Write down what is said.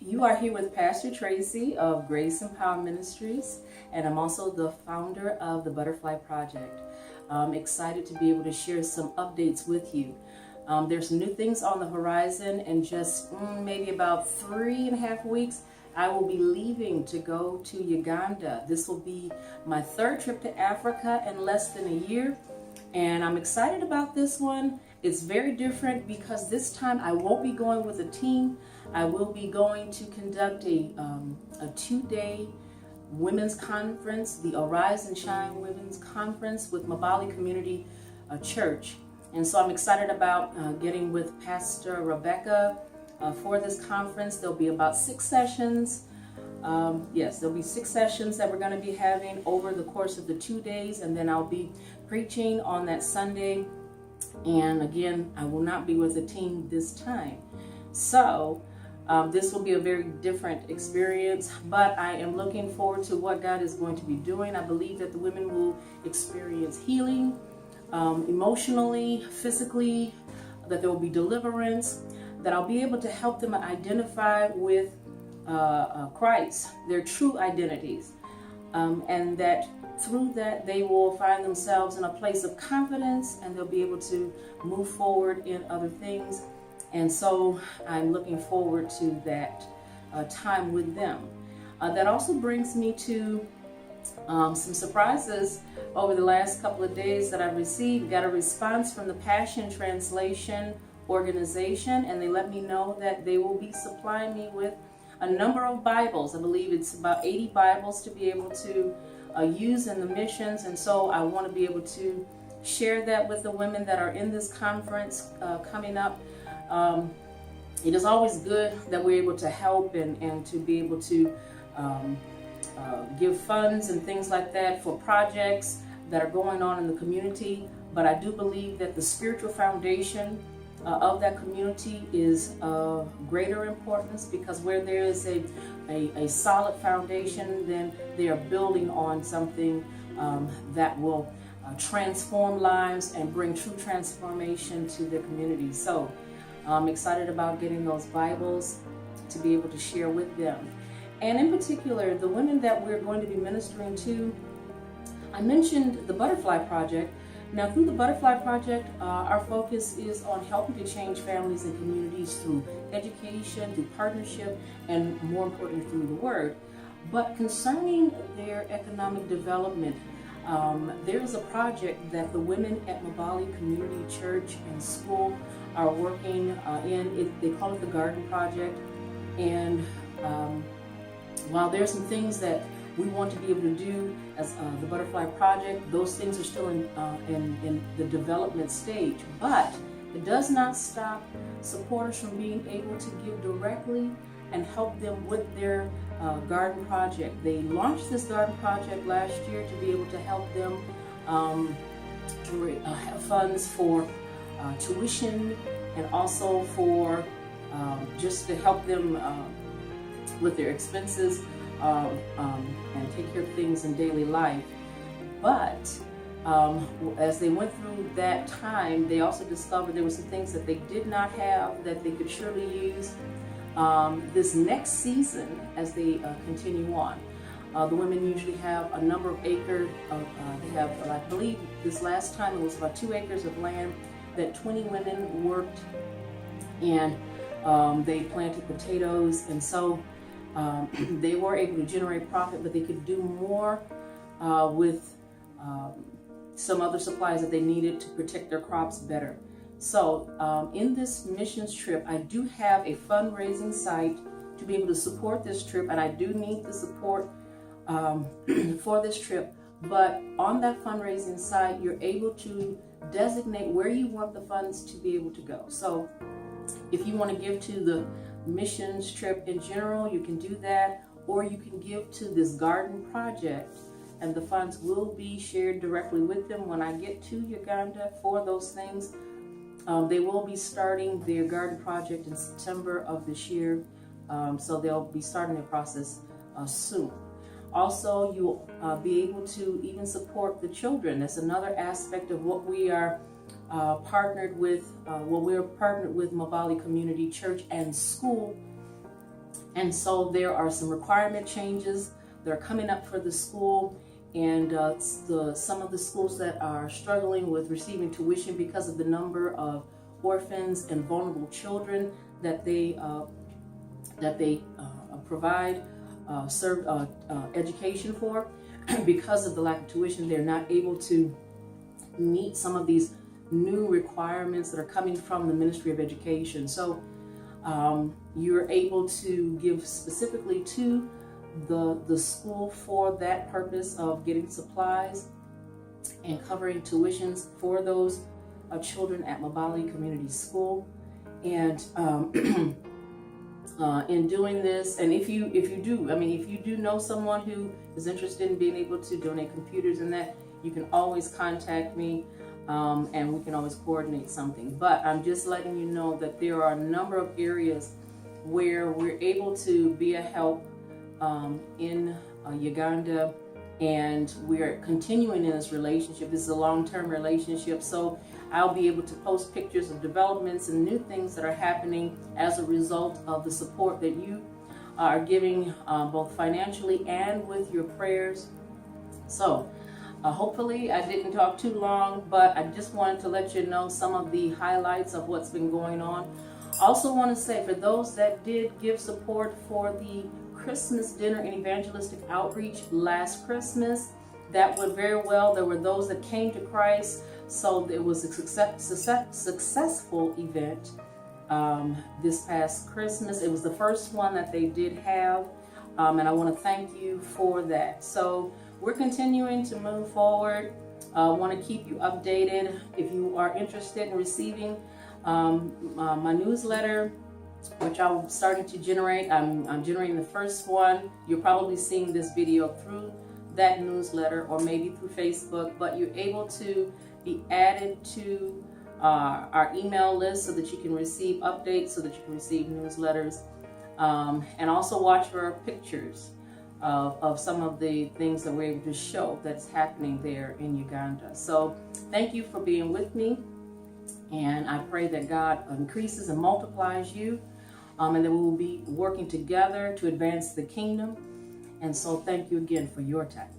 You are here with Pastor Tracy of Grace and Power Ministries, and I'm also the founder of the Butterfly Project. I'm excited to be able to share some updates with you. There's some new things on the horizon, and just maybe about 3.5 weeks, I will be leaving to go to Uganda. This will be my third trip to Africa in less than a year, and I'm excited about this one. It's very different because this time I won't be going with a team. I will be going to conduct a 2-day women's conference, the Arise and Shine Women's Conference with Mbaale Community Church. And so I'm excited about getting with Pastor Rebecca for this conference. There'll be about 6 sessions. Yes, there'll be 6 sessions that we're going to be having over the course of the 2 days, and then I'll be preaching on that Sunday. And again, I will not be with a team this time. So this will be a very different experience, but I am looking forward to what God is going to be doing. I believe that the women will experience healing emotionally, physically, that there will be deliverance, that I'll be able to help them identify with Christ, their true identities, and that through that they will find themselves in a place of confidence, and they'll be able to move forward in other things. And so I'm looking forward to that time with them. That also brings me to some surprises over the last couple of days that I've received. Got a response from the Passion Translation organization, and they let me know that they will be supplying me with a number of Bibles. I believe it's about 80 Bibles to be able to use in the missions, and so I want to be able to share that with the women that are in this conference coming up. It is always good that we're able to help and to be able to give funds and things like that for projects that are going on in the community. But I do believe that the spiritual foundation of that community is of greater importance, because where there is a solid foundation, then they are building on something that will transform lives and bring true transformation to the community. So I'm excited about getting those Bibles to be able to share with them. And in particular, the women that we're going to be ministering to, I mentioned the Butterfly Project. Now, through the Butterfly Project, our focus is on helping to change families and communities through education, through partnership, and more importantly, through the Word. But concerning their economic development, there is a project that the women at Mbaale Community Church and School are working in. They call it the Garden Project. And while there's some things that we want to be able to do as the Butterfly Project, those things are still in the development stage. But it does not stop supporters from being able to give directly and help them with their garden project. They launched this garden project last year to be able to help them have funds for tuition, and also for just to help them with their expenses and take care of things in daily life. But as they went through that time, they also discovered there were some things that they did not have that they could surely use this next season as they continue on. The women usually have a number of acres. They have, I believe this last time it was about 2 acres of land that 20 women worked, and they planted potatoes, and so they were able to generate profit, but they could do more with some other supplies that they needed to protect their crops better. So in this missions trip, I do have a fundraising site to be able to support this trip, and I do need the support for this trip. But on that fundraising site, you're able to designate where you want the funds to be able to go. So if you want to give to the missions trip in general, you can do that, or you can give to this garden project, and the funds will be shared directly with them when I get to Uganda for those things. They will be starting their garden project in September of this year, so they'll be starting their process soon. Also, you'll be able to even support the children. That's another aspect of what we are partnered with. We're partnered with Mbaale Community Church and School And so there are some requirement changes that are coming up for the school, and some of the schools that are struggling with receiving tuition because of the number of orphans and vulnerable children that they provide education for. Because of the lack of tuition, they're not able to meet some of these new requirements that are coming from the Ministry of Education. So you're able to give specifically to the school for that purpose of getting supplies and covering tuitions for those children at Mbaale Community School. And in doing this, and if you do know someone who is interested in being able to donate computers and that, you can always contact me, and we can always coordinate something. But I'm just letting you know that there are a number of areas where we're able to be a help in Uganda, and we're continuing in this relationship. This is a long-term relationship, so I'll be able to post pictures of developments and new things that are happening as a result of the support that you are giving, both financially and with your prayers. So hopefully I didn't talk too long, but I just wanted to let you know some of the highlights of what's been going on. Also want to say, for those that did give support for the Christmas dinner and evangelistic outreach last Christmas, that went very well. There were those that came to Christ, so it was a successful event this past Christmas. It was the first one that they did have, and I want to thank you for that. So we're continuing to move forward. I want to keep you updated. If you are interested in receiving my newsletter, which I'm starting to generate, I'm generating the first one. You're probably seeing this video through that newsletter or maybe through Facebook, but you're able to be added to our email list so that you can receive updates, so that you can receive newsletters, and also watch for pictures of some of the things that we're able to show that's happening there in Uganda. So thank you for being with me, and I pray that God increases and multiplies you, and that we will be working together to advance the kingdom. And so thank you again for your time.